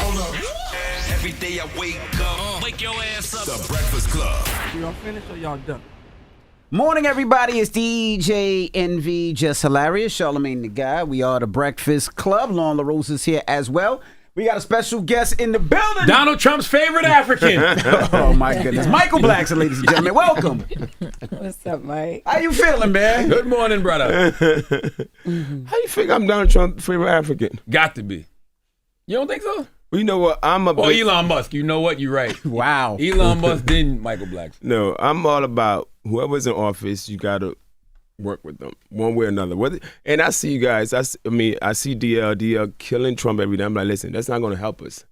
Hold up. Every day I wake up, wake your ass up. The Breakfast Club. Y'all finished or y'all done? Morning, everybody. It's DJ NV, Jess Hilarious, Charlamagne the Guy. We are the Breakfast Club. Loren LoRosa's here as well. We got a special guest in the building. Donald Trump's favorite African. Oh, my goodness. Michael Blackson, ladies and gentlemen. Welcome. What's up, Mike? How you feeling, man? Good morning, brother. How you think I'm Donald Trump's favorite African? Got to be. You don't think so? Well, you know what? I'm a Or Elon Musk. You know what? You're right. Wow. Elon Musk, then Michael Blackson. No, I'm all about whoever's in office, you got to work with them one way or another. And I see you guys, I see DL killing Trump every day. I'm like, listen, that's not going to help us.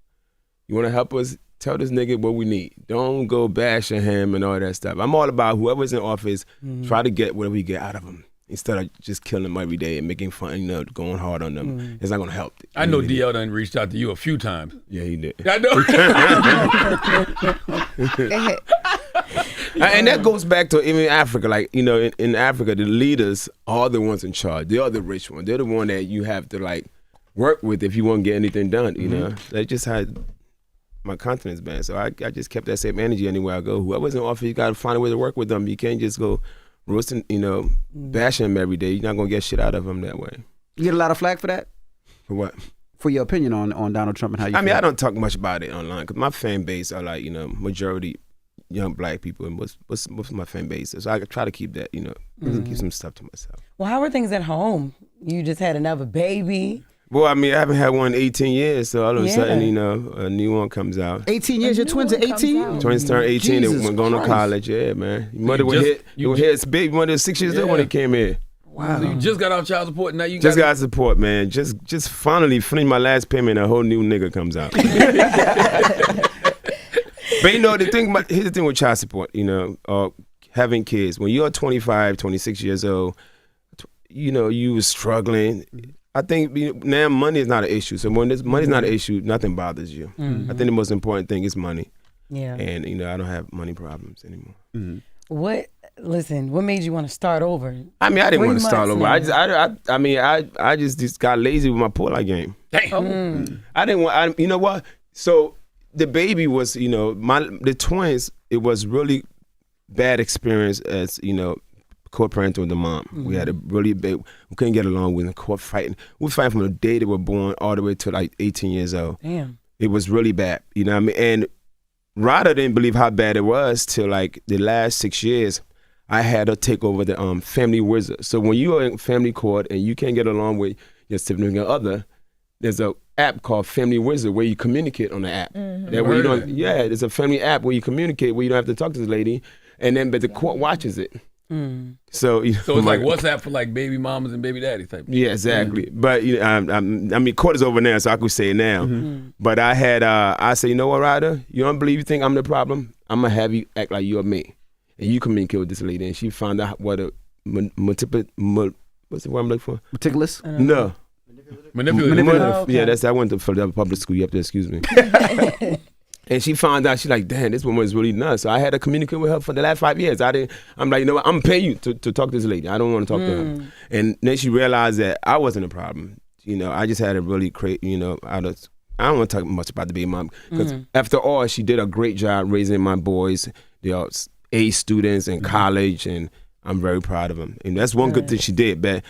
You want to help us? Tell this nigga what we need. Don't go bashing him and all that stuff. I'm all about whoever's in office, try to get whatever we get out of them. Instead of just killing them every day and making fun, going hard on them. It's not going to help. I know DL done reached out to you a few times. Yeah, he did. I know. And that goes back to even Africa. Like, in Africa, the leaders are the ones in charge. They are the rich ones. They're the one that you have to, like, work with if you want to get anything done, you know? They just had my confidence band. So I just kept that same energy anywhere I go. Whoever's in office, you got to find a way to work with them. You can't just go roasting, bashing them every day. You're not going to get shit out of them that way. You get a lot of flack for that? For what? For your opinion on Donald Trump and how you feel? I don't talk much about it online because my fan base are like, majority young black people, and most of my fan base. So I try to keep that, keep some stuff to myself. Well, how are things at home? You just had another baby. Well, I haven't had one in 18 years, so all of a sudden, a new one comes out. 18 years? Your twins are 18? Twins turned 18 Jesus and going to college. Yeah, man. Your mother was hit. His baby mother was 6 years old when he came here. Wow. So you just got off child support, and now you just got support, man. Just finally finish my last payment, a whole new nigga comes out. But here's the thing with child support, having kids. When you're 25, 26 years old, you were struggling. I think now money is not an issue. So when money's not an issue, nothing bothers you. I think the most important thing is money. Yeah. And I don't have money problems anymore. What made you want to start over? I didn't want to start over. I just got lazy with my pull-out game. Damn. I didn't want. You know what? So the baby was, the twins. It was really bad experience as co-parenting with the mom. We had a really big. We couldn't get along. We were caught fighting. We fight from the day they were born all the way to like 18 years old. Damn. It was really bad. You know what I mean? And Rada didn't believe how bad it was till like the last 6 years. I had to take over the family wizard. So when you are in family court and you can't get along with your significant other, there's a app called Family Wizard where you communicate on the app. That way there's a family app where you communicate where you don't have to talk to the lady, but the court watches it. So it's like WhatsApp for like baby mamas and baby daddies type. Yeah, exactly. But court is over now, so I could say it now. But I had I say, you know what, Ryder? You don't believe you think I'm the problem? I'm gonna have you act like you're me, and you communicate with this lady. And she found out what a what's the word I'm looking for? Meticulous? No. Manipulative. Yeah, I went to Philadelphia public school. You have to excuse me. And she found out, she's like, damn, this woman is really nuts. So I had to communicate with her for the last 5 years. I'm like, you know what, I'm paying you to talk to this lady. I don't want to talk to her. And then she realized that I wasn't a problem. I just had to really create, I don't want to talk much about the baby mom. Because after all, she did a great job raising my boys. They are A students in college, and I'm very proud of them. And that's one good thing she did, but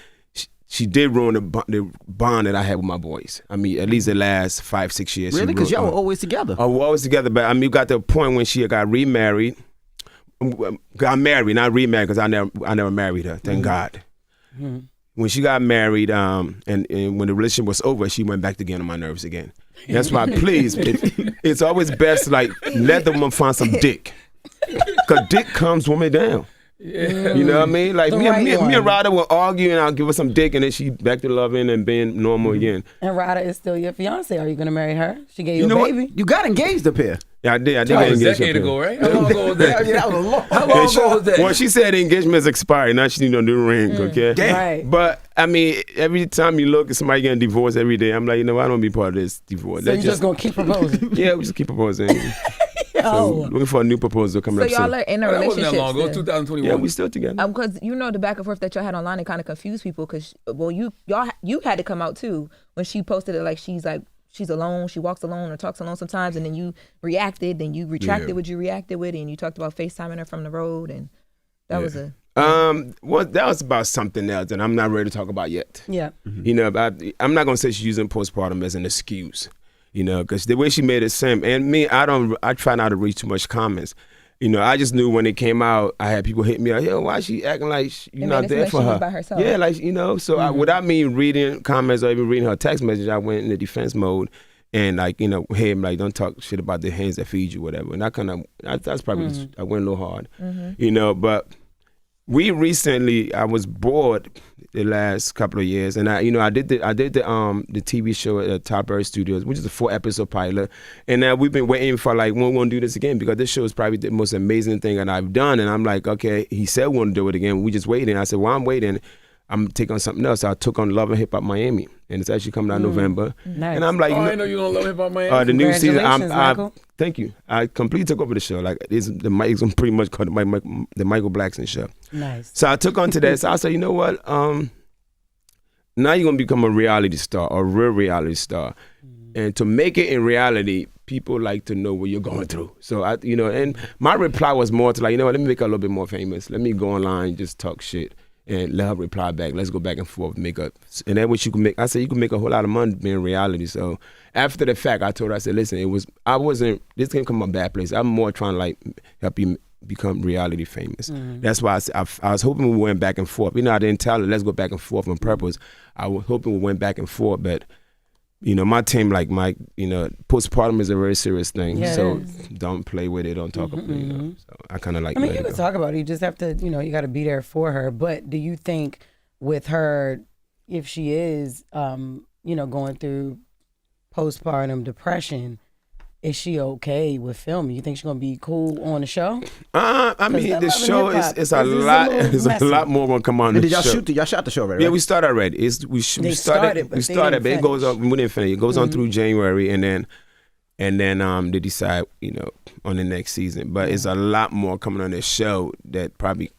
she did ruin the bond that I had with my boys. At least the last 5-6 years. Really? Because y'all were always together. Oh, we were always together. But we got to the point when she got remarried. Got married, not remarried, because I never married her. Thank God. When she got married, and when the relationship was over, she went back to getting on my nerves again. That's why, please, it's always best to let the woman find some dick, because dick calms women down. Yeah. You know what I mean? Like me and Rada will argue, and I'll give her some dick, and then she back to loving and being normal again. And Rada is still your fiance. Are you going to marry her? She gave you a baby. You got engaged up here. Yeah, I did. That was a decade ago, right? How long ago was that? That was a long. How long ago was that? Well, she said the engagement is expired. Now she need a new ring. Okay. Right. But every time you look at somebody getting divorced every day, I'm like, I don't want to be part of this divorce. So you just gonna keep proposing? Yeah, we just keep proposing. So looking for a new proposal coming up soon. So y'all are in a relationship. That wasn't that long ago. 2021. Yeah, we still together. Because the back and forth that y'all had online, it kind of confused people. Because you had to come out too when she posted it. Like she's like she's alone, she walks alone or talks alone sometimes, and then you reacted, then you retracted what you reacted with, and you talked about FaceTiming her from the road, and that was a... Well, that was about something else that I'm not ready to talk about yet. Yeah. You know, I'm not gonna say she's using postpartum as an excuse. You know, because the way she made it seem, and me, I try not to read too much comments. You know, I just knew when it came out, I had people hit me like, yo, why she acting like you're not there for her? By herself. Yeah, like, you know, so without me reading comments or even reading her text message, I went into defense mode and like, you know, hey, like, don't talk shit about the hands that feed you, whatever. And that's probably, I went a little hard, you know, but we recently, I was bored the last couple of years, and I did the TV show at Top Bird Studios, which is a 4-episode pilot, and now we've been waiting for like when we're gonna do this again because this show is probably the most amazing thing that I've done, and I'm like, okay, he said we want to do it again, we just waiting. I said, well, I'm waiting. I'm taking on something else. So I took on Love and Hip Hop Miami, and it's actually coming out in November. Nice. And I'm like, I know you don't love Hip Hop Miami. the new season. Michael. Thank you. I completely took over the show. Like it's pretty much called the Michael Blackson show. Nice. So I took on to that. So I said, you know what? Now you're gonna become a reality star, a real reality star, and to make it in reality, people like to know what you're going through. So and my reply was more to like, you know what? Let me make her a little bit more famous. Let me go online, just talk shit. And let her reply back. Let's go back and forth, make up. And that what you can make. I said you can make a whole lot of money being reality. So after the fact, I told her, I said, listen, this came from a bad place. I'm more trying to like help you become reality famous. That's why I was hoping we went back and forth. You know, I didn't tell her, let's go back and forth on purpose. I was hoping we went back and forth, but you know, my team, like Mike, you know, postpartum is a very serious thing. Yeah, so don't play with it. Don't talk about it. You know? So I kind of like. I mean, you can talk about it. You just have to, you know, you got to be there for her. But do you think with her, if she is, you know, going through postpartum depression, is she okay with filming? You think she's gonna be cool on the show? I mean, the show is a lot. There's a lot more gonna come on. And the did y'all show. shoot? Y'all shot the show already? Yeah, Right? we started already. We started, but it goes on. We didn't finish. It goes on through January, and then they decide, you know, on the next season. But it's a lot more coming on this show that probably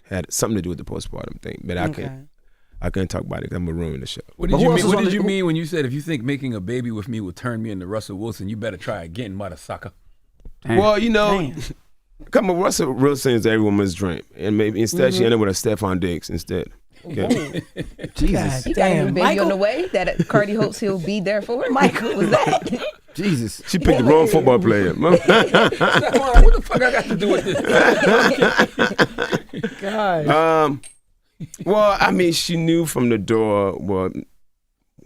had something to do with the postpartum thing. But I couldn't talk about it. I'm gonna ruin the show. What did you mean when you said if you think making a baby with me will turn me into Russell Wilson, you better try again, mother sucker? Well, you know, come on, Russell Wilson is every woman's dream, and maybe instead she ended up with a Stephon Diggs instead. Okay. Jesus, He got a new baby Michael? on the way that Cardi hopes he'll be there for. Michael, was that? Jesus. She picked the wrong football player. What the fuck I got to do with this? God. Well, I mean, she knew from the door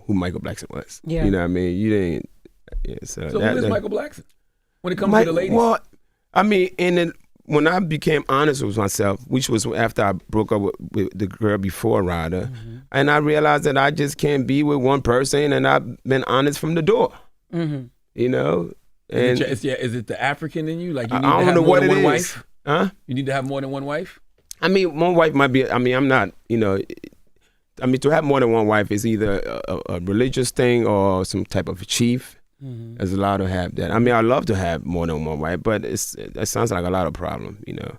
who Michael Blackson was. Yeah. You know what I mean? You didn't. Yeah, So who is Michael Blackson when it comes to the ladies? Well, I mean, when I became honest with myself, which was after I broke up with the girl before Ryder, and I realized that I just can't be with one person, and I've been honest from the door. You know? And is it the African in you? Like you need I to don't have know more what than it one is. wife? Huh? You need to have more than one wife? I mean, one wife might be. I mean, I'm not. You know, I mean, to have more than one wife is either a religious thing or some type of chief. There's a lot to have that. I mean, I love to have more than one wife, but it sounds like a lot of problem. You know,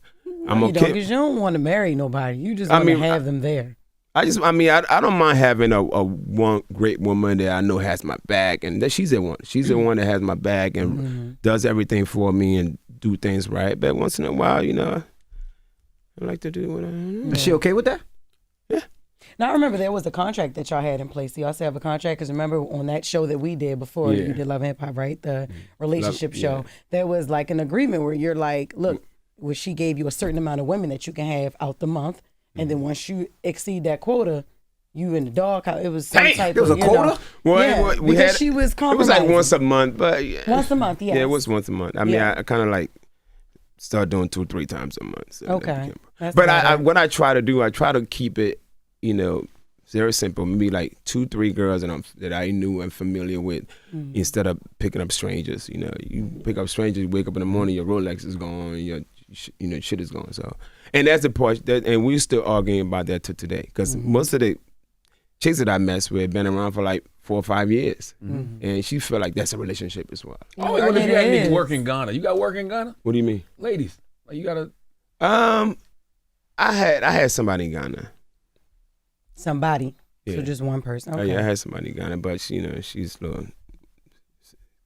I'm okay because you don't want to marry nobody. You just want to have them there. I don't mind having a one great woman that I know has my back, and that she's the one. She's the one that has my back and does everything for me and do things right. But once in a while, you know, I like to do what I know. Is she okay with that? Yeah. Now, I remember there was a contract that y'all had in place. Do y'all still have a contract? Because remember on that show that we did before, you did Love and Hip Hop, right? The relationship show. There was like an agreement where you're like, look, well, she gave you a certain amount of women that you can have out the month. And then once you exceed that quota, you in the doghouse. It was some type it was of, a quota? Know, Well, because she was It was compromising. like once a month, but Once a month, yes. Yeah, it was once a month. I mean, I kind of like start doing 2-3 times a month. So Okay. That's but what I try to do, I try to keep it, you know, very simple. Maybe like 2-3 girls that I knew and familiar with, instead of picking up strangers. You know, you pick up strangers, you wake up in the morning, your Rolex is gone, your shit is gone. So, and that's the part and we're still arguing about that to today, because most of the chicks that I mess with been around for like 4 or 5 years, and she felt like that's a relationship as well. Oh, what if you had me work in Ghana? You got work in Ghana? What do you mean? Ladies, like you gotta. I had somebody in Ghana. Somebody. Yeah. So just one person. Oh, Okay. yeah, I had somebody in Ghana, but she's a little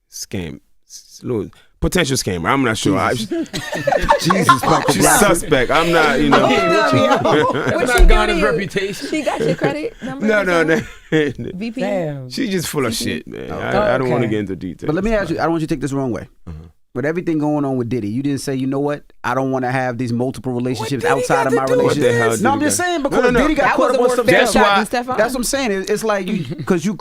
scam. Little potential scammer. I'm not sure. Jesus, Michael She's Blackson. suspect. I'm not, you know. That's not Ghana's reputation. She got your credit number? No. VP? Damn. She's just full of shit, man. I don't want to get into details. But let me ask you, I don't want you to take this the wrong way. With everything going on with Diddy, you didn't say, you know what? I don't want to have these multiple relationships outside of my relationship. What the hell No, I'm Diddy just got? saying because No. Diddy got That caught was up a on more some fair That's shot why- than Stephon. That's what I'm saying. It's like because you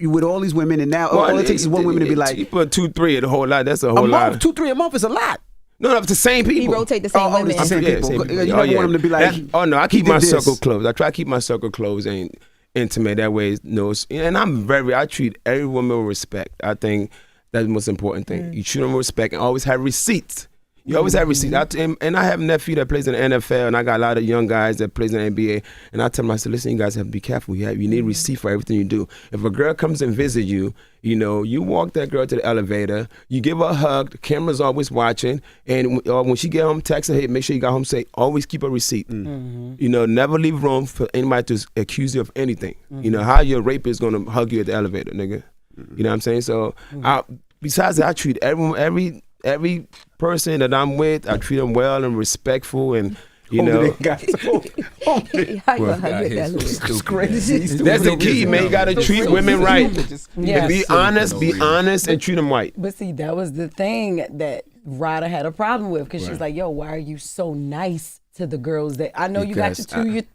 with all these women, and now all it takes is one woman to be like you put 2-3 at a whole lot. That's a a whole lot. month, 2-3 a month is a lot. No, it's the same people. He rotate the same Oh, women. it's the same Yeah, people. same You never want them to be like. I he keep my did this. circle closed. I try to keep my circle closed and intimate. That way, and I treat every woman with respect. I think that's the most important thing. You treat them with respect and always have receipts. You always have receipts. And I have a nephew that plays in the NFL, and I got a lot of young guys that plays in the NBA. And I tell them, I said, listen, you guys have to be careful. You need receipt for everything you do. If a girl comes and visit you, you walk that girl to the elevator, you give her a hug, the camera's always watching, and when she get home, text her, hey, make sure you got home safe. Always keep a receipt. Never leave room for anybody to accuse you of anything. How your rapist going to hug you at the elevator, nigga? You know what I'm saying? So, besides that, I treat every person that I'm with, I treat them well and respectful, and How you gonna hug with that little? It's crazy. that's the key, man. You gotta treat women right. Yeah. Be honest, and treat them right. But see, that was the thing that Rada had a problem with because she's like, yo, why are you so nice to the girls that I know you got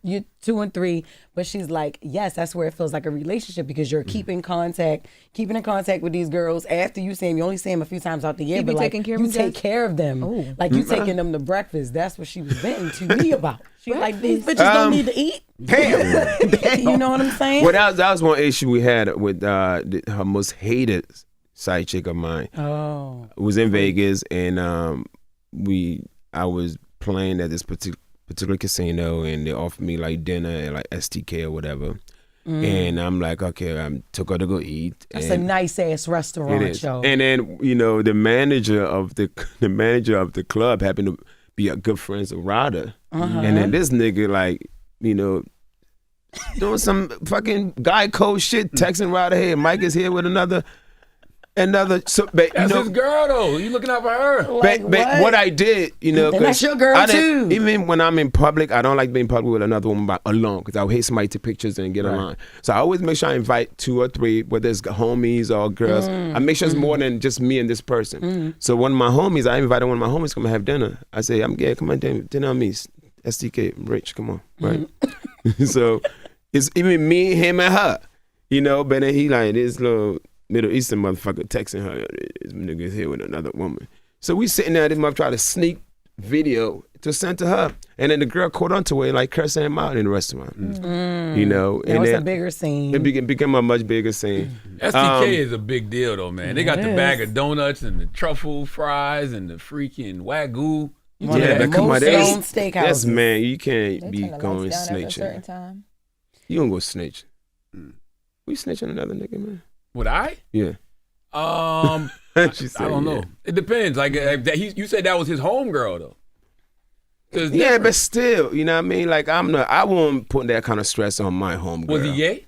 your 2 and 3, but she's like, yes, that's where it feels like a relationship because you're keeping in contact with these girls after you see them. You only see them a few times out the year, You be but like taking care of you them, take Jess? care of them. Oh. Like you taking them to breakfast. That's what she was venting to me about. She's like, these bitches don't need to eat. Damn. You know what I'm saying? Well, that was one issue we had with her most hated side chick of mine. Oh. It was in Vegas, and I was playing at this particular casino, and they offered me like dinner at like STK or whatever. And I'm like, okay, I took her to go eat. That's a nice ass restaurant, It is. yo. And then the manager of the club happened to be a good friend of Rada. And then this nigga doing some fucking guy code shit, texting Rada, hey, Mike is here with another. So, but, That's his girl, though. You looking out for her. Like, but what I did, And that's your girl, I didn't- too. Even when I'm in public, I don't like being public with another woman alone because I would hate somebody to take pictures and get along. So I always make sure I invite 2 or 3, whether it's homies or girls. I make sure it's more than just me and this person. So one of my homies, I invited one of my homies to come and have dinner. I say, I'm gay, come on, dinner on me. STK, I'm rich, come on, right? So it's even me, him, and her, but then he like this little Middle Eastern motherfucker texting her, this nigga's here with another woman. So we sitting there, this mother try to sneak video to send to her. And then the girl caught onto it, like cursing him out in the restaurant. That And was then a bigger scene. it became a much bigger scene. STK is a big deal, though, man. They got the bag of donuts and the truffle fries and the freaking wagyu. One Yeah, of the but come on, most that's- known steakhouses. Yes, man, you can't They be turn the going lights down after a certain snitching. time. You don't go snitch. We snitching another nigga, man. Would I? Yeah. She said, I don't know. yeah. It depends. Like you said that was his homegirl, though. So it's Yeah, different. but still, you know what I mean? Like I won't put that kind of stress on my homegirl. Was he gay?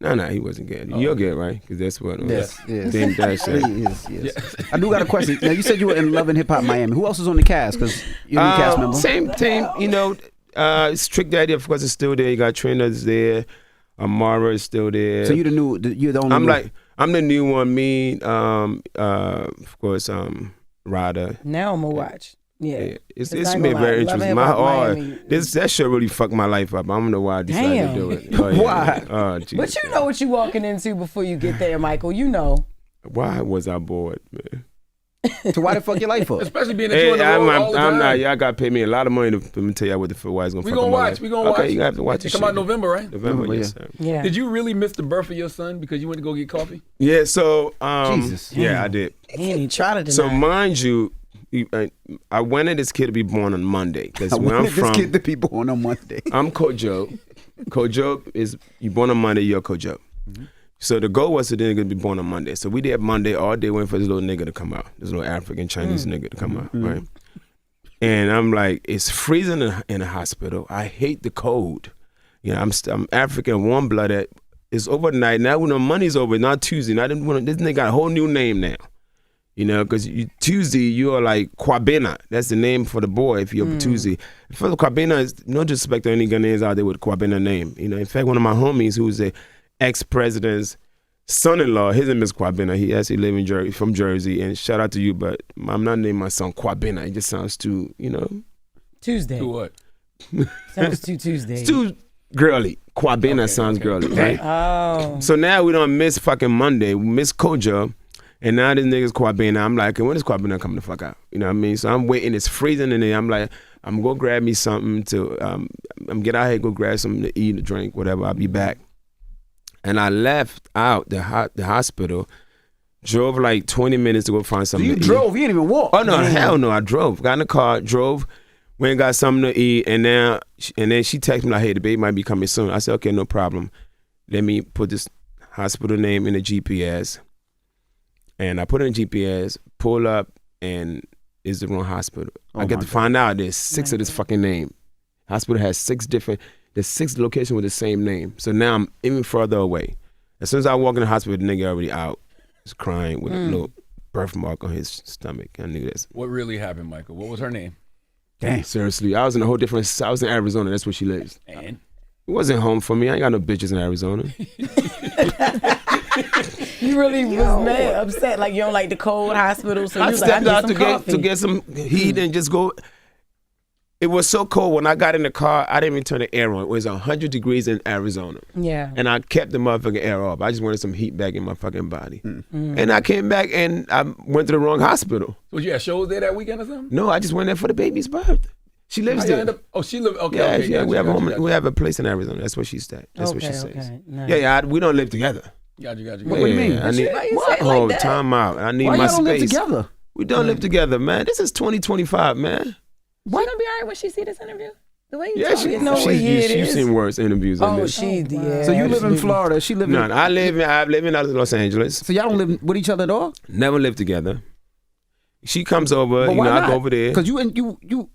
No, he wasn't gay. You're gay, right? Because that's what. Yes. Think that shit. Yes. I do got a question. Now you said you were in Love and Hip Hop Miami. Who else is on the cast? Because you're a new cast member. Same team, Strict Daddy, of course, is still there. You got Trina's there. Amara is still there. So you're the only. I'm the new one. Me, of course, Rada. Now I'm gonna watch. Yeah. It's I ain't been gonna very lie, Love interesting. and Hip Hop Miami. That shit really fucked my life up. I don't know why I decided Damn. to do it. Oh, yeah. Why? Oh, Jesus. But you know what you walking into before you get there, Michael. You know. Why was I bored, man? So why the fuck your life up? Especially being that you on Hey, the road all the time. I'm not. Y'all got to pay me a lot of money to tell y'all what why it's gonna. We fuck gonna up my watch. life. We gonna watch. Okay, you have to watch It it. come out November, right? November, yes, yeah. sir. Yeah. Did you really miss the birth of your son because you went to go get coffee? Yeah. So, Jesus. yeah, I did. He ain't even try to deny. So, mind you, I wanted this kid to be born on Monday because where I'm This from, kid to be born on Monday. I'm Kojo. Kojo is you born on Monday, you're Kojo. So the goal was to then be born on Monday. So we did Monday all day waiting for this little nigga to come out, this little African Chinese nigga to come out, right? And I'm like, it's freezing in a hospital. I hate the cold. I'm African, warm blooded. it's overnight. Now when the money's over, not Tuesday. Now this nigga got a whole new name now. You know, because Tuesday, you are like Kwabena. That's the name for the boy if you're Tuesday. For Kwabena, is no disrespect to any Ghanaians out there with Kwabena name. You know, in fact, one of my homies who's a ex-president's son-in-law, his name is Kwabena. He actually lives from Jersey. And shout out to you, but I'm not naming my son Kwabena. It just sounds too, you know. Tuesday. Do what? Sounds too Tuesday. It's too girly. Kwabena sounds girly, right? Oh. So now we don't miss fucking Monday. We miss Koja. And now this nigga's Kwabena. I'm like, when is Kwabena coming the fuck out? You know what I mean? So I'm waiting. It's freezing in there. I'm like, I'm going to grab me something to, I'm get out here, go grab something to eat, to drink, whatever. I'll be back. And I left out the hospital, drove like 20 minutes to go find something You to drove. eat. You didn't even walk. Oh, no, hell no. I drove. Got in the car, drove, went and got something to eat. And then she texted me like, hey, the baby might be coming soon. I said, okay, no problem. Let me put this hospital name in the GPS. And I put it in GPS, pull up, and it's the wrong hospital. I get to find out there's 6 of this fucking name. Hospital has 6 locations with the same name. So now I'm even further away. As soon as I walk in the hospital, the nigga already out. He's crying with a little birthmark on his stomach. I knew this. What really happened, Michael? What was her name? Damn. Seriously, I was in a whole different, I was in Arizona. That's where she lives. And? It wasn't home for me. I ain't got no bitches in Arizona. You really was mad, upset, like you don't like the cold hospital. So I you was stepped like, out to get some heat and just go. It was so cold when I got in the car. I didn't even turn the air on. It was 100 degrees in Arizona. Yeah. And I kept the motherfucking air off. I just wanted some heat back in my fucking body. And I came back and I went to the wrong hospital. Was you at shows there that weekend or something? No, I just went there for the baby's birth. She lives there. She lives. Okay. Yeah, okay. yeah. Gotcha, We have a home. gotcha. We have a place in Arizona. That's where she stayed. That's what she says. Okay. Nice. Yeah. We don't live together. Gotcha. What do you mean? I need, Why you say it like oh, that? time out. I need Why my y'all don't live space. together? We don't live together, man. This is 2025, man. She gonna be all right when she see this interview? The way you Yeah, talk. she, know what year it she's is? seen worse interviews than Oh, this. she did. Yeah, So you live in absolutely. Florida. She live in. No, I live in Los Angeles. So y'all don't live with each other at all? Never lived together. She comes over, But you why know, I not? go over there. Because you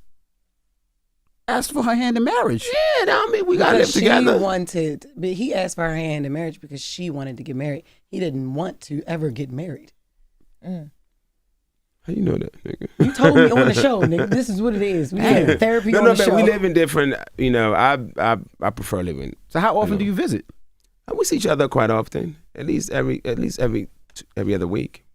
asked for her hand in marriage. Yeah, I mean, we gotta live Because she together. wanted, but he asked for her hand in marriage because she wanted to get married. He didn't want to ever get married. How you know that, nigga? You told me on the show, nigga. This is what it is. We had a therapy No, on the but show. we live in different. You know, I prefer living. So how often do you visit? We see each other quite often. At least every other week.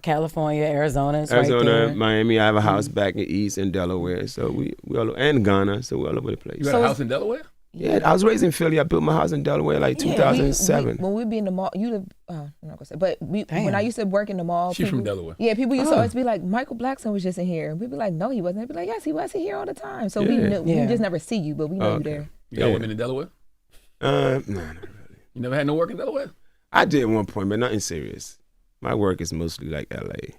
California, Arizona, it's Arizona, right there. Miami. I have a house back in East in Delaware, so we all and Ghana, so we're all over the place. You got a house in Delaware? Yeah, I was raised in Philly. I built my house in Delaware like 2007. When we be in the mall, you live. I'm not gonna say, but when I used to work in the mall, She's from Delaware. Yeah, people used to always be like, Michael Blackson was just in here. We'd be like, no, he wasn't. They'd be like, yes, he was. He here all the time. So we knew. We just never see you, but we know you there. You got women in Delaware? No, not really. You never had no work in Delaware? I did at one point, but nothing serious. My work is mostly like LA.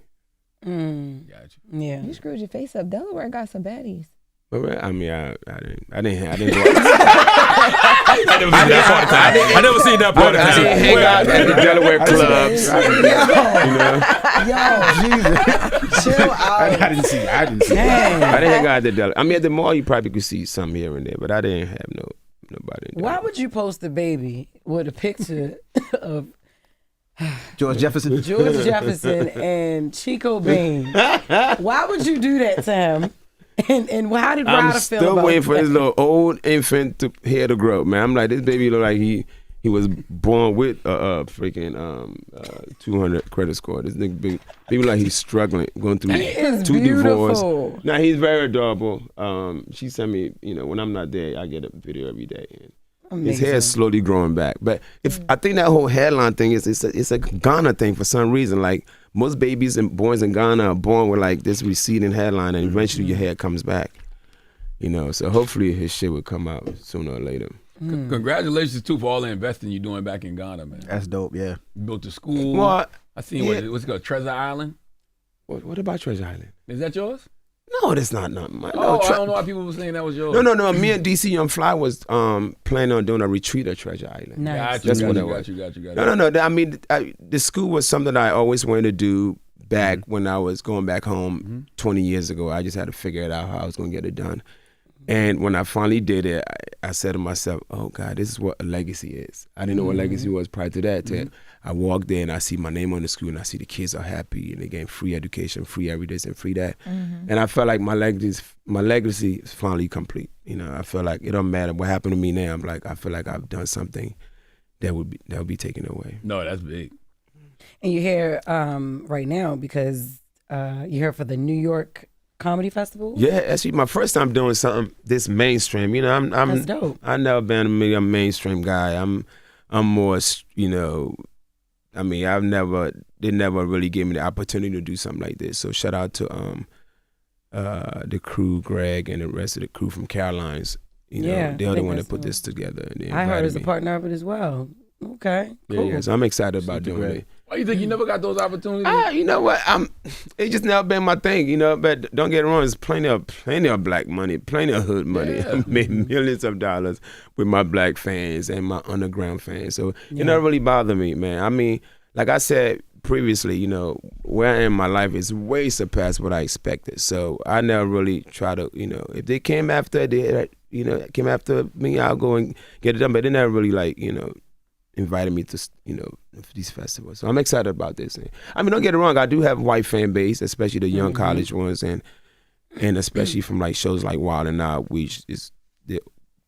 Gotcha. Yeah. You screwed your face up. Delaware got some baddies. But I mean, I didn't go. I never seen that part of I didn't hang out at the Delaware clubs. Jesus. Chill out. I didn't see. I didn't hang out at the Delaware. I mean, at the mall, you probably could see some here and there, but I didn't have nobody. In Why Delaware. would you post a baby with a picture of George Jefferson. George Jefferson and Chico Bean? Why would you do that to him? And how did Ryder I'm feel still about waiting for that? this little old infant hair to grow, man. I'm like, this baby look like he was born with a freaking 200 credit score. This nigga baby like he's struggling, going through is 2 divorces. beautiful. Now he's very adorable. She sent me, when I'm not there, I get a video every day. And his hair is slowly growing back. But I think that whole hairline thing it's a Ghana thing for some reason. Like most babies and boys in Ghana are born with like this receding hairline, and eventually your hair comes back. So hopefully his shit will come out sooner or later. Congratulations too for all the investing you're doing back in Ghana, man. That's dope. Yeah. You built a school. What? I seen what's it called, Treasure Island. What about Treasure Island? Is that yours? No, that's not mine. Oh, I don't know why people were saying that was yours. No. Me and DC Young Fly was planning on doing a retreat at Treasure Island. Nice. Got you, That's got what you, it got was. you, got you. No. I mean, the school was something I always wanted to do back when I was going back home 20 years ago. I just had to figure it out how I was going to get it done. And when I finally did it, I said to myself, oh God, this is what a legacy is. I didn't know what legacy was prior to that. I walked there and I see my name on the screen and I see the kids are happy and they getting free education, free every this and free that. And I felt like my legacy is finally complete. You know, I feel like it don't matter what happened to me now. I feel like I've done something that would be taken away. No, that's big. And you're here right now because you're here for the New York Comedy Festival? Yeah, actually, my first time doing something this mainstream. You know, I'm That's dope. I never been a mainstream guy. I'm more, you know, I mean, they never really gave me the opportunity to do something like this. So shout out to the crew, Greg, and the rest of the crew from Caroline's. You know, they're the one that put this together. And I heard as a partner of it as well. Okay, cool. Yeah, so I'm excited about doing it. Why you think you never got those opportunities? You know what? It's just never been my thing, you know. But don't get it wrong, there's plenty of black money, plenty of hood money. Yeah. I made millions of dollars with my black fans and my underground fans. So it never really bothered me, man. I mean, like I said previously, you know, where I am in my life is way surpassed what I expected. So I never really try to, you know, if they came after me, I'll go and get it done. But they never really, like, you know, invited me to, you know, these festivals. So I'm excited about this. I mean, don't get it wrong, I do have a white fan base, especially the young college ones, and especially from like shows like Wild and Out, which is the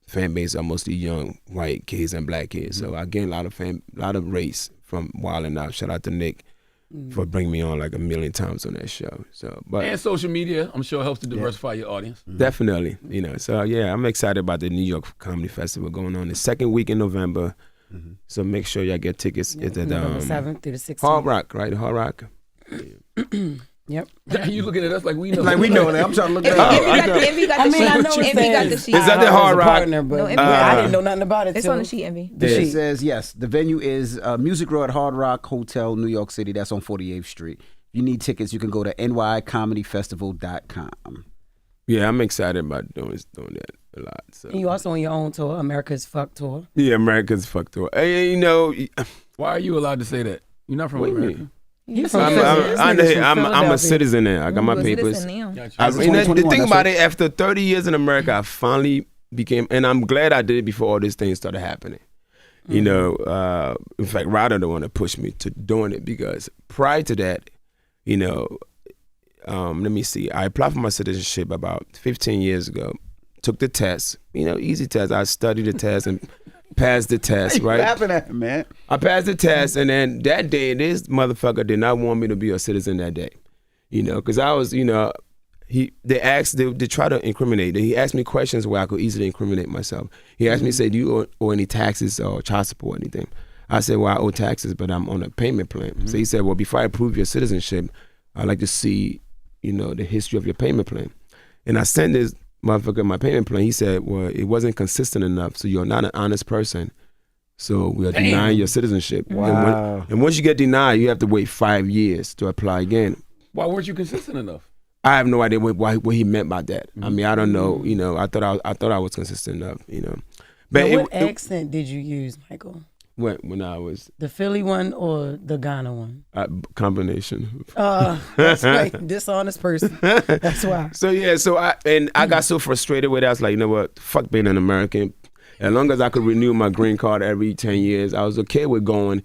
fan base are mostly young white kids and black kids. So I gain a lot of race from Wild and Out. Shout out to Nick for bringing me on like 1 million times on that show. So, but and social media, I'm sure, helps to diversify your audience. Definitely, you know. So yeah, I'm excited about the New York Comedy Festival going on the second week in November. So make sure y'all get tickets. It's at November 7th through the 16th. Hard Rock, right? Hard Rock. Yep. You looking at us like we know. Like we know that. I'm trying to look at Envy got the sheet. I know Envy got the sheet. Is that the Hard Rock? Partner, but No, Envy- I didn't know nothing about it. It's till- on the sheet, Envy. It says, yes, the venue is Music Row at Hard Rock Hotel, New York City. That's on 48th Street. If you need tickets, you can go to nycomedyfestival.com. Yeah, I'm excited about doing that a lot. So. And you also on your own tour, America's Fuck Tour. Yeah, America's Fuck Tour. Hey, you know, Why are you allowed to say that? You're not from what do you America. mean? He's from Philly. I'm a citizen there. I got my papers. Gotcha. The thing about it, after 30 years in America, I finally became, and I'm glad I did it before all these things started happening. You know, in fact, Ryder the one that pushed me to doing it, because prior to that, you know, let me see. I applied for my citizenship about 15 years ago. Took the test, you know, easy test. I studied the test and passed the test, right? Laughing at him, man. I passed the test, and then that day, this motherfucker did not want me to be a citizen that day, you know, because I was, you know, they try to incriminate. He asked me questions where I could easily incriminate myself. He asked me, say, do you owe any taxes or child support or anything? I said, well, I owe taxes, but I'm on a payment plan. So he said, well, before I approve your citizenship, I'd like to see, you know, the history of your payment plan. And I sent this motherfucker my payment plan. He said, well, it wasn't consistent enough, so you're not an honest person, so we are denying your citizenship. Wow. And once you get denied, you have to wait 5 years to apply again. Why weren't you consistent enough? I have no idea what he meant by that. I mean, I don't know. You know, I thought I was consistent enough. You know, but Now, what accent did you use, Michael? when I was The Philly one or the Ghana one? combination. That's right. Dishonest person. That's why. So yeah, I got so frustrated with it. I was like, you know what? Fuck being an American. As long as I could renew my green card every 10 years, I was okay with going.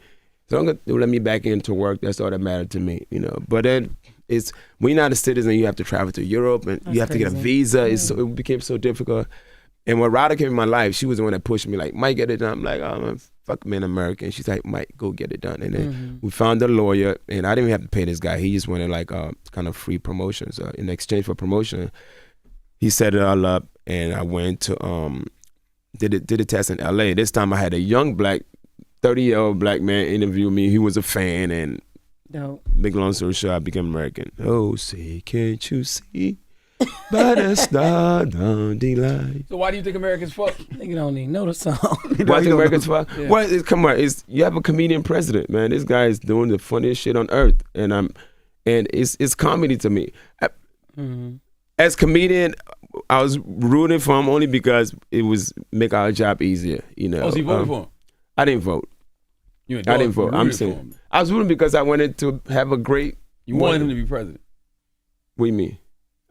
As long as they let me back into work, that's all that mattered to me, you know. But then when you're not a citizen, you have to travel to Europe and you have to get a visa. It became so difficult. And when Ryder came in my life, she was the one that pushed me, like, Mike, get it done. I'm like, oh, man, fuck being American. She's like, Mike, go get it done. And then we found a lawyer, and I didn't even have to pay this guy. He just wanted like kind of free promotions. In exchange for promotion, he set it all up, and I went to did a test in LA. This time I had a young black, 30-year-old black man interview me. He was a fan, and big long story short, I became American. Oh, say, can't you see? By the star down the line. So why do you think Americans fuck? Nigga don't even know the song. Why do Americans fuck? Yeah. Well, come on, you have a comedian president, man. This guy is doing the funniest shit on earth, and it's comedy to me. As comedian, I was rooting for him only because it was make our job easier, you know. Oh, so you voted for him? I didn't vote. You I didn't vote. I'm for saying him. I was rooting because I wanted to have a great. You wanted him to be president. What do you mean?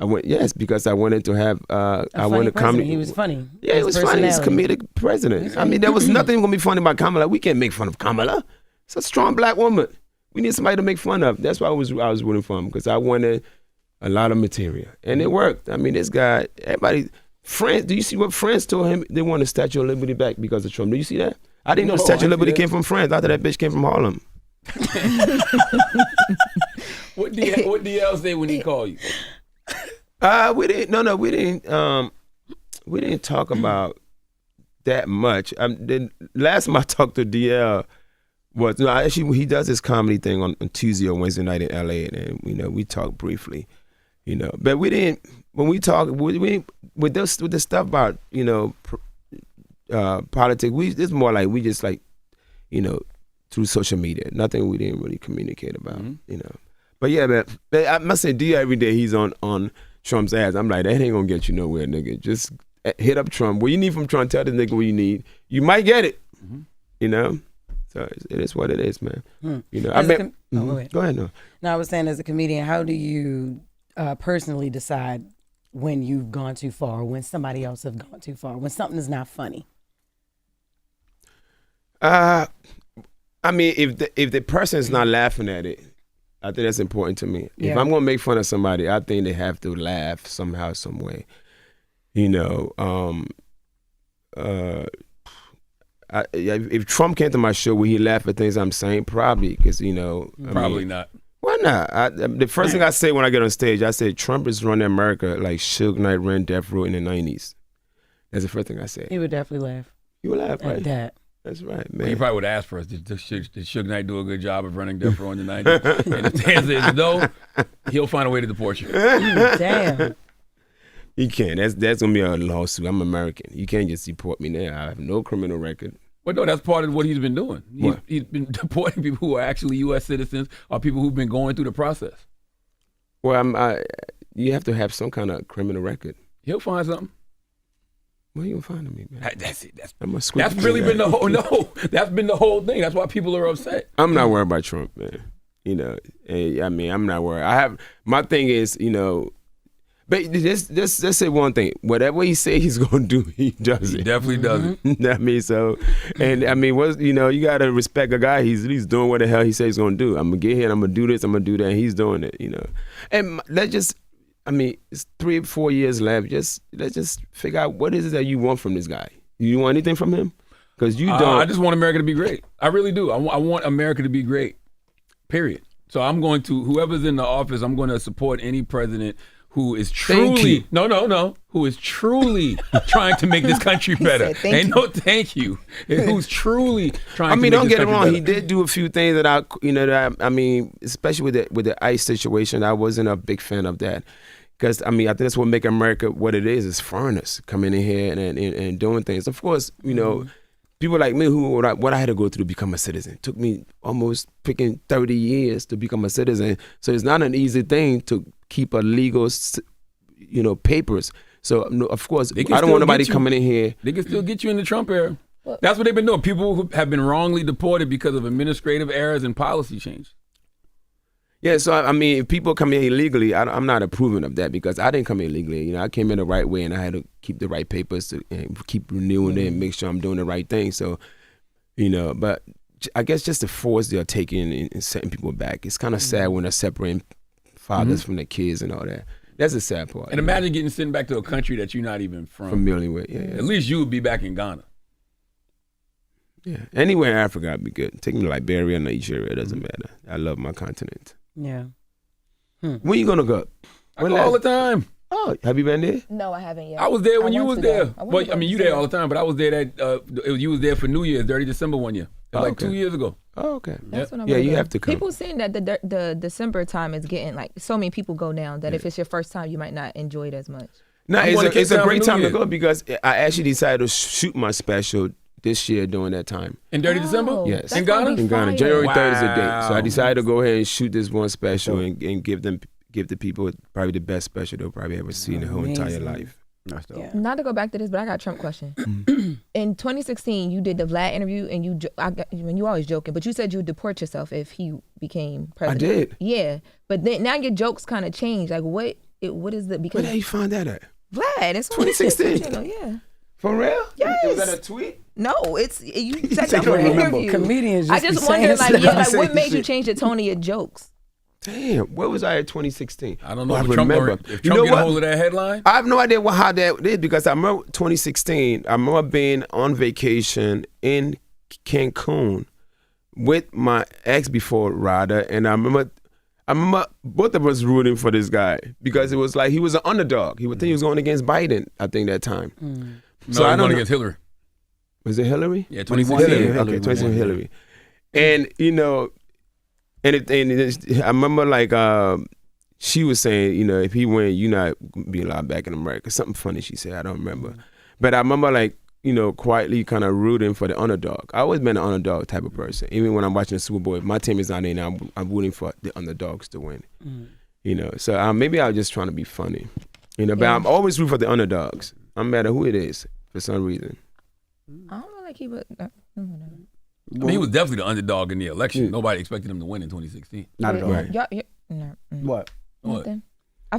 I went, yes, because I wanted to have, I wanted comedy. He was funny. Yeah, it was funny. He's a comedic president. I mean, there was nothing going to be funny about Kamala. We can't make fun of Kamala. It's a strong black woman. We need somebody to make fun of. That's why I was rooting for him, because I wanted a lot of material. And it worked. I mean, this guy, everybody, France, do you see what France told him? They want the Statue of Liberty back because of Trump. Do you see that? I didn't know the Statue of Liberty came from France. I thought that bitch came from Harlem. What DL say when he called you? We didn't talk about that much. The last time I talked to DL was, actually he does his comedy thing on Tuesday or Wednesday night in LA, and we talked briefly, but we didn't, when we talk with the stuff about politics, it's more like we just like through social media, nothing we didn't really communicate about, But yeah, man, I must say, DL every day he's on Trump's ass. I'm like, that ain't gonna get you nowhere, nigga. Just hit up Trump. What you need from Trump, tell the nigga what you need. You might get it, So it is what it is, man. Go ahead. No, I was saying, as a comedian, how do you personally decide when you've gone too far, or when somebody else have gone too far, when something is not funny? I mean, if the person is not laughing at it, I think that's important to me. Yeah. If I'm gonna make fun of somebody, I think they have to laugh somehow, some way. If Trump came to my show, would he laugh at things I'm saying? Probably, because Probably not. Why not? The first thing I say when I get on stage, I say Trump is running America like Suge Knight ran Death Row in the '90s. That's the first thing I say. He would definitely laugh. You would laugh, right? At that. That's right, man. Well, you probably would ask for us, did Suge Knight do a good job of running Death Row in the 90s? And if the answer is no, he'll find a way to deport you. Damn. You can't. That's gonna be a lawsuit. I'm American. You can't just deport me now. I have no criminal record. Well, no, that's part of what he's been doing. He's been deporting people who are actually U.S. citizens or people who've been going through the process. Well, you have to have some kind of criminal record. He'll find something. Where you gonna find me, man? That's it. That's That's really been the whole. No, that's been the whole thing. That's why people are upset. I'm not worried about Trump, man. I mean, I'm not worried. My thing is, but let's say one thing. Whatever he say he's gonna do, he does it. He definitely does it. I mean, so, and I mean, you gotta respect a guy. He's doing what the hell he says he's gonna do. I'm gonna get here. And I'm gonna do this. I'm gonna do that. And he's doing it. And let's just. I mean, it's 3 or 4 years left. Let's just figure out what is it that you want from this guy. You want anything from him? Because you don't. I just want America to be great. I really do. I want America to be great. Period. So I'm going to, whoever's in the office, I'm going to support any president who is truly, who is truly trying to make this country better. Ain't no thank you. Who's truly trying to make this country better. Don't get it wrong. He did do a few things that I mean, especially with the ICE situation, I wasn't a big fan of that. Because, I mean, I think that's what make America what it is foreigners coming in here and doing things. Of course, people like me what I had to go through to become a citizen. It took me almost freaking 30 years to become a citizen. So it's not an easy thing to keep a legal, papers. So, of course, I don't want nobody coming in here. They can still get you in the Trump era. That's what they've been doing. People who have been wrongly deported because of administrative errors and policy change. Yeah, so I mean, if people come in illegally, I'm not approving of that because I didn't come in illegally. I came in the right way, and I had to keep the right papers and keep renewing it and make sure I'm doing the right thing. So, but I guess just the force they're taking and setting people back, it's kind of sad when they're separating fathers from their kids and all that. That's a sad part. And imagine getting sent back to a country that you're not even familiar with. Yeah. At least you would be back in Ghana. Yeah, anywhere in Africa, I'd be good. Take me to Liberia, Nigeria, it doesn't matter. I love my continent. Yeah. When you gonna go? I go all the time. Oh, have you been there? No, I haven't yet. I was there when you was there. Well, I mean, you there all the time, but I was there you was there for New Year's, Dirty December one year. Like 2 years ago. Oh, okay. That's when I you have to come. People saying that the December time is getting so many people go down that if it's your first time, you might not enjoy it as much. No, it's a great time to go because I actually decided to shoot my special this year during that time. In Dirty December? Yes. In Ghana? In Ghana. January 3rd is the date. So I decided to go ahead and shoot this one special and give the people probably the best special they'll probably ever see in their whole entire life. Yeah. Not to go back to this, but I got a Trump question. In 2016, you did the Vlad interview, and you always joking, but you said you would deport yourself if he became president. I did. Yeah, but then now your jokes kind of changed. Like, what what is the Where because did you find that at? Vlad? It's on 2016. the channel, yeah. For real? Yes. Was that a tweet? No, it's you said They that don't for an remember. interview. Comedians I just just be wonder, saying like, yeah, like stuff. what made you Shit. change the tone of your jokes? Damn, where was I at 2016? I don't know Oh, if Trump, remember. if You Trump know get a what? hold of that headline. I have no idea how that is because I remember 2016. I remember being on vacation in Cancun with my ex before Rada, and I remember both of us rooting for this guy because it was like he was an underdog. He would think he was going against Biden. I think that time. No, I I'm don't going know. against Hillary. Was it Hillary? Yeah, 21. 2016. Hillary. Okay, 2016 Hillary. And you know, I remember like she was saying, you know, if he win, you not be allowed back in America. Something funny she said. I don't remember, but I remember like, you know, quietly kind of rooting for the underdog. I always been an underdog type of person. Even when I'm watching the Super Bowl, if my team is not in, I'm rooting for the underdogs to win. You know, so maybe I was just trying to be funny. You know, but I'm always rooting for the underdogs. No matter who it is, for some reason. I don't know, like he would. I mean, he was definitely the underdog in the election. Nobody expected him to win in 2016. Not at all. Right. No, What? nothing. I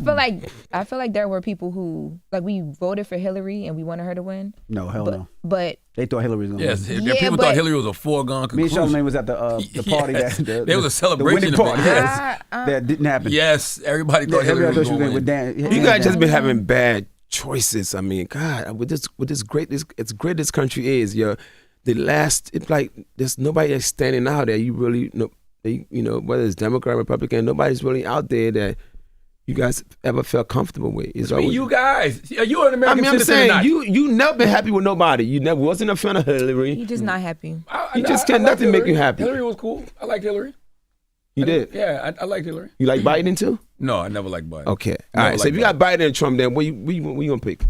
feel like there were people who like we voted for Hillary and we wanted her to win. No, hell no. But They thought Hillary was going to Yes, win. people but- thought Hillary was a foregone Me and conclusion. Charlamagne was at the party Yes. that There was a celebration the winning of it, party. yes. That didn't happen. Yes, everybody thought Yeah, Hillary was everybody thought she going was to going win. with Dan. You guys just been having bad choices. I mean, God, with this it's great this country is. It's like there's nobody that's standing out there. You really know, you know, whether it's Democrat, Republican, nobody's really out there that you guys ever felt comfortable with. It's I mean, always, you guys, are you an American I'm citizen or saying not? you never been happy with nobody. You never wasn't a fan of Hillary. you just not happy. I You just I can't like nothing make you Hillary. happy. Hillary was cool. I like Hillary. You did. Yeah, I like Hillary. You like Biden too? No, I never liked Biden. Okay. All Never right. So liked if you got Biden and Trump, then what you gonna pick?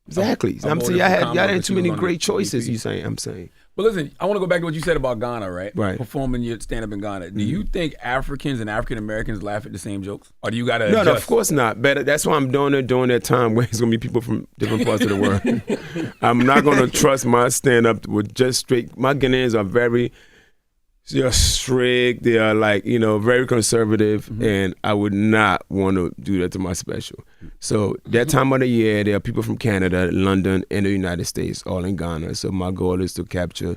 Exactly. I I'm saying voted y'all for had Kamala, but too she was many on the great choices. VP. I'm saying. But listen, I want to go back to what you said about Ghana, right? Right. Performing your stand-up in Ghana. Do you think Africans and African Americans laugh at the same jokes? Or do you got to No, adjust? of course not. But that's why I'm doing it during that time where it's gonna be people from different parts of the world. I'm not gonna trust my stand up with just straight. My Ghanaians are very strict. They are like, you know, very conservative, and I would not want to do that to my special. So that time of the year, there are people from Canada, London, and the United States, all in Ghana. So my goal is to capture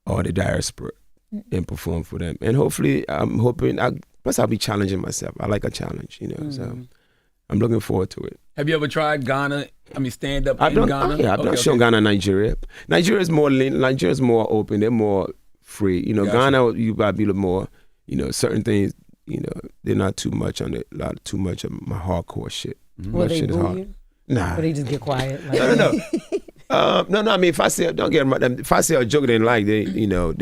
all the diaspora and perform for them. And hopefully, I'm hoping. Plus, I'll be challenging myself. I like a challenge, you know. So I'm looking forward to it. Have you ever tried Ghana? I mean, stand up I've in done, Ghana? yeah, I've done show Ghana, Nigeria. Nigeria's more open. They're more free. You know, Gotcha. Ghana, you gotta be a little more. You know, certain things. You know, they're not too much on it. Too much of my hardcore shit. Will My they shit is boo hard. you? Nah. Or they just get quiet? Like, No. No. I mean, if I say a joke they didn't like, they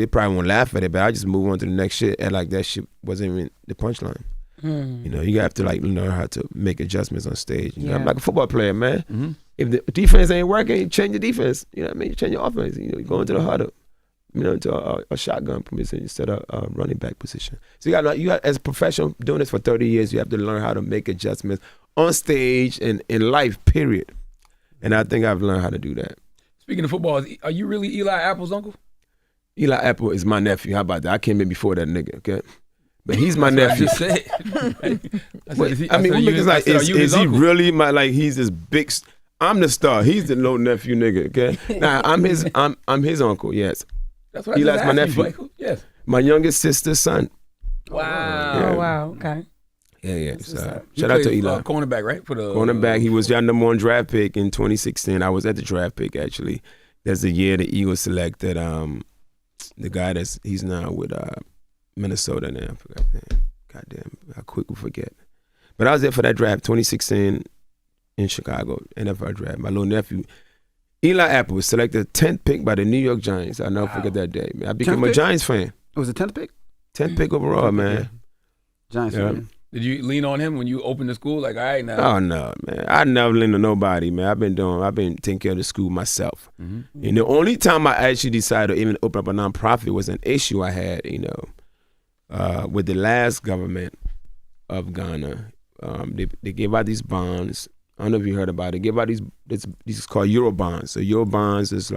probably won't laugh at it. But I just move on to the next shit, and like that shit wasn't even the punchline. You know, you have to like learn how to make adjustments on stage. You know, I'm like a football player, man. If the defense ain't working, you change the defense. You know what I mean? You change your offense. You know, you go into the huddle. You know, into a shotgun position instead of a running back position. So you got as a professional doing this for 30 years, you have to learn how to make adjustments on stage and in life, period. And I think I've learned how to do that. Speaking of football, are you really Eli Apple's uncle? Eli Apple is my nephew. How about that? I came in before that nigga, okay? But he's my nephew. Just say I mean, we looking like, is he really he's this big, I'm the star. He's the little nephew nigga, okay? Now, I'm his uncle, yes. That's what I Eli's just my asked you, nephew. Blake. Yes. My youngest sister's son. Wow. oh wow, okay. Yeah. So, He shout out to plays, Eli. cornerback, right? For the Cornerback, he was your number one draft pick in 2016. I was at the draft pick, actually. That's the year the Eagles selected the guy he's now with Minnesota now. I forgot his name. Goddamn, how quick we forget. But I was there for that draft, 2016 in Chicago, NFL draft. My little nephew, Eli Apple, was selected 10th pick by the New York Giants. I'll never forget that day, man. I became 10th a pick? Giants fan. It was a 10th pick? 10th pick overall, man. Giants Yeah. fan. Did you lean on him when you opened the school? Like, all right, now. Oh no, man! I never leaned on nobody, man. I've been taking care of the school myself. And the only time I actually decided to even open up a nonprofit was an issue I had, with the last government of Ghana. They gave out these bonds. I don't know if you heard about it. They gave out these called Euro bonds. So Euro bonds is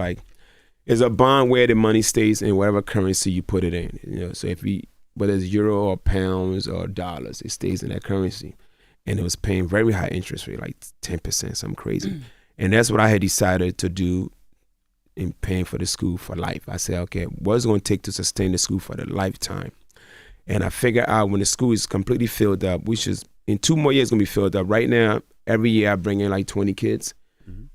a bond where the money stays in whatever currency you put it in. So whether it's euro or pounds or dollars, it stays in that currency. and it was paying very high interest rate, like 10%, something crazy. And that's what I had decided to do in paying for the school for life. I said, okay, what's it going to take to sustain the school for the lifetime? And I figured out when the school is completely filled up, which is in 2 more years it's going to be filled up. Right now, every year I bring in like 20 kids.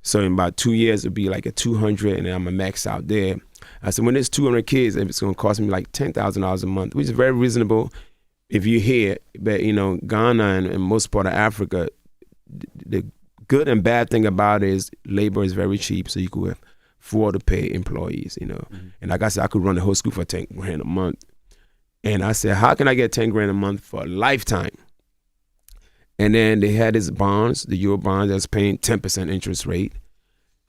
So in about 2 years, it'll be like a 200, and then I'm going to max out there. I said, when there's 200 kids, it's going to cost me like $10,000 a month, which is very reasonable if you're here. But, you know, Ghana and most part of Africa, the good and bad thing about it is labor is very cheap, so you could afford to pay employees, you know. And like I said, I could run the whole school for $10,000 a month. And I said, how can I get $10,000 a month for a lifetime? And then they had these bonds, the Euro bonds that was paying 10% interest rate.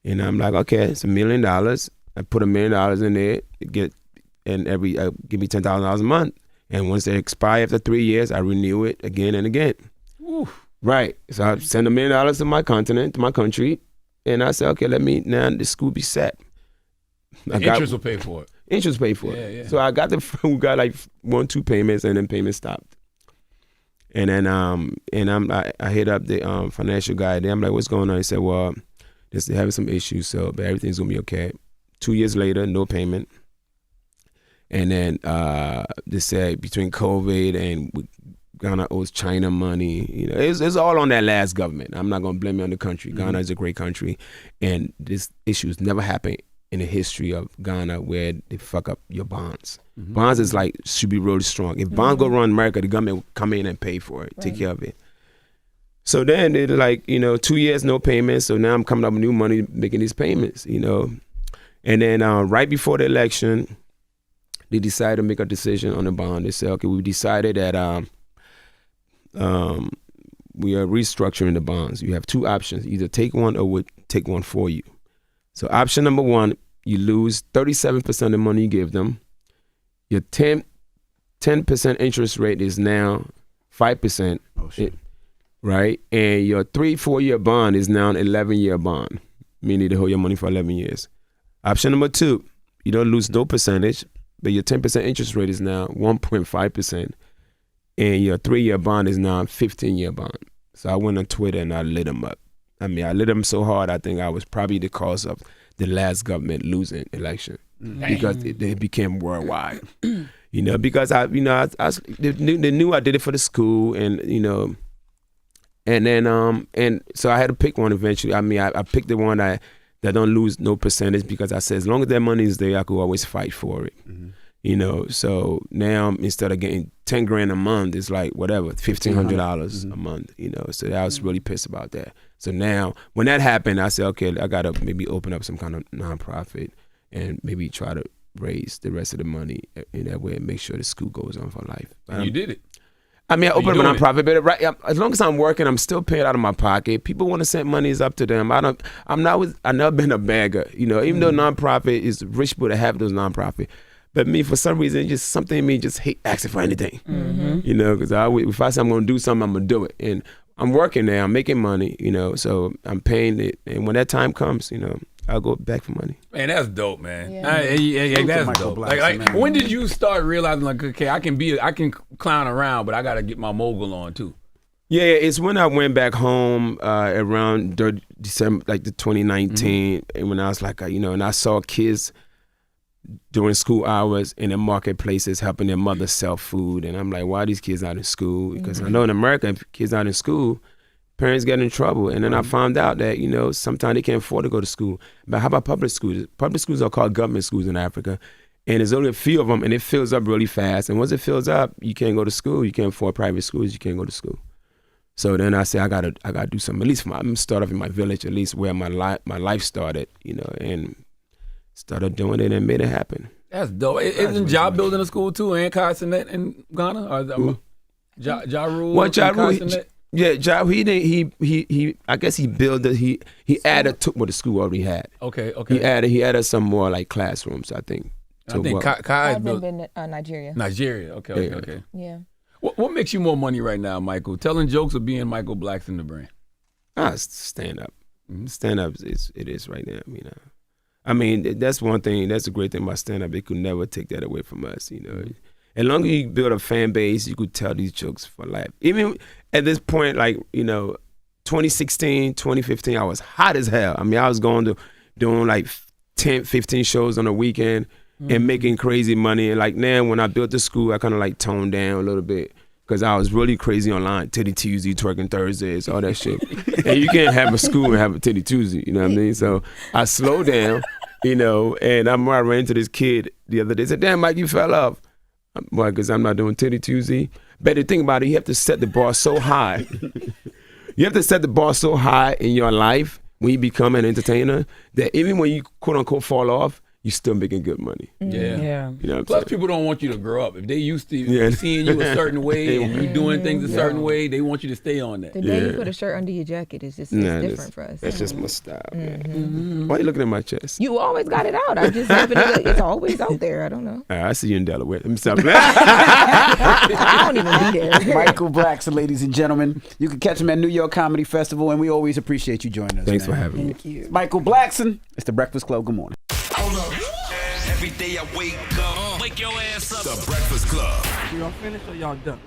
And I'm like, okay, it's $1 million. I put $1 million in there, give me $10,000 a month. And once they expire after 3 years, I renew it again and again. Oof. Right. So I send $1 million to my continent, to my country. And I said, okay, let me, now the school be set. Interest will pay for it. Interest pay for it. Yeah. So I got we got like 1-2 payments, and then payments stopped. And then I hit up the financial guy. Then I'm like, what's going on? He said, well, they're having some issues, but everything's gonna be okay. 2 years later, no payment. And then they said between COVID and Ghana owes China money. You know, it's all on that last government. I'm not gonna blame it on the country. Ghana is a great country, and this issues never happened in the history of Ghana where they fuck up your bonds. Bonds is like, should be really strong. If bonds go wrong in America, the government will come in and pay for it, take care of it. So then they're like, 2 years, no payments. So now I'm coming up with new money, making these payments, And then right before the election, they decided to make a decision on the bond. They said, okay, we decided that we are restructuring the bonds. You have 2 options, either take one or we'll take one for you. So option number 1, you lose 37% of the money you give them. Your 10% interest rate is now 5%, right? And your 3-4 year bond is now an 11-year bond, meaning they hold your money for 11 years. Option number 2, you don't lose no percentage, but your 10% interest rate is now 1.5%, and your 3-year bond is now a 15-year bond. So I went on Twitter and I lit them up. I lit them so hard, I think I was probably the cause of the last government losing election because it became worldwide. Because they knew I did it for the school, and and then and so I had to pick one eventually. I picked the one that don't lose no percentage, because I said as long as that money is there, I could always fight for it. So now instead of getting $10,000 a month, it's like whatever, $1,500 a month. So I was really pissed about that. So now when that happened, I said, okay, I gotta maybe open up some kind of nonprofit and maybe try to raise the rest of the money in that way and make sure the school goes on for life. You did it. I opened up a nonprofit, but as long as I'm working, I'm still paying out of my pocket. People want to send money, is up to them. I've never been a beggar. Even though nonprofit is rich people that have those nonprofit. But me, for some reason, just something in me just hate asking for anything. Because if I say I'm going to do something, I'm going to do it. And I'm working there, I'm making money, so I'm paying it. And when that time comes, I'll go back for money. Man, that's dope, man. Yeah. That's dope. Blackson, when did you start realizing, like, okay, I can clown around, but I got to get my mogul on too? Yeah, it's when I went back home around December, like the 2019, and when I was like, and I saw kids during school hours in the marketplaces helping their mother sell food, and I'm like, why are these kids not in school? Because I know in America, if kids not in school, parents get in trouble. And then I found out that sometimes they can't afford to go to school. But how about public schools? Public schools are called government schools in Africa, and there's only a few of them, and it fills up really fast. And once it fills up, you can't go to school. You can't afford private schools. You can't go to school. So then I said, I gotta do something. At least I'm gonna start off in my village, at least where my life started, and started doing it and made it happen. That's dope. Isn't Ja building a school too, and Kasinet in Ghana? Or Ja Rule? What Ja Rule? Yeah, Ja. He. I guess he built it. He added to what the school already had. Okay. He added some more like classrooms, I think. I think Kai built been Nigeria. Nigeria. Okay. Yeah. What makes you more money right now, Michael? Telling jokes or being Michael Blackson the brand? Stand up. Stand up it is right now. That's one thing. That's a great thing about stand up. They could never take that away from us. as long as you build a fan base, you could tell these jokes for life. Even at this point, like, 2016, 2015, I was hot as hell. I mean, I was doing like 10, 15 shows on a weekend and making crazy money. And like now, when I built the school, I kind of like toned down a little bit because I was really crazy online. Titty Tuesday, twerking Thursdays, all that shit. And you can't have a school and have a Titty Tuesday, you know what I mean? So I slowed down, and I ran into this kid the other day. Said, "Damn, Mike, you fell off." Why? Because I'm not doing Titty Tuesday. But the thing about it, you have to set the bar so high. You have to set the bar so high in your life when you become an entertainer that even when you quote unquote fall off, you're still making good money. Yeah. You know what I'm Plus, saying? people don't want you to grow up. If they used to seeing you a certain way and you doing things a certain way, they want you to stay on that. The day you put a shirt under your jacket is just different for us. That's just my style, man. Why are you looking at my chest? You always got it out. I just happen to, it's always out there. I don't know. I see you in Delaware. Let me stop. I don't even be there. Michael Blackson, ladies and gentlemen. You can catch him at New York Comedy Festival, and we always appreciate you joining us. Thanks man. for having me. Thank you. Michael Blackson. It's the Breakfast Club. Good morning. Hold up. Every day I wake up. Wake your ass up. The Breakfast Club. Y'all finished or y'all done?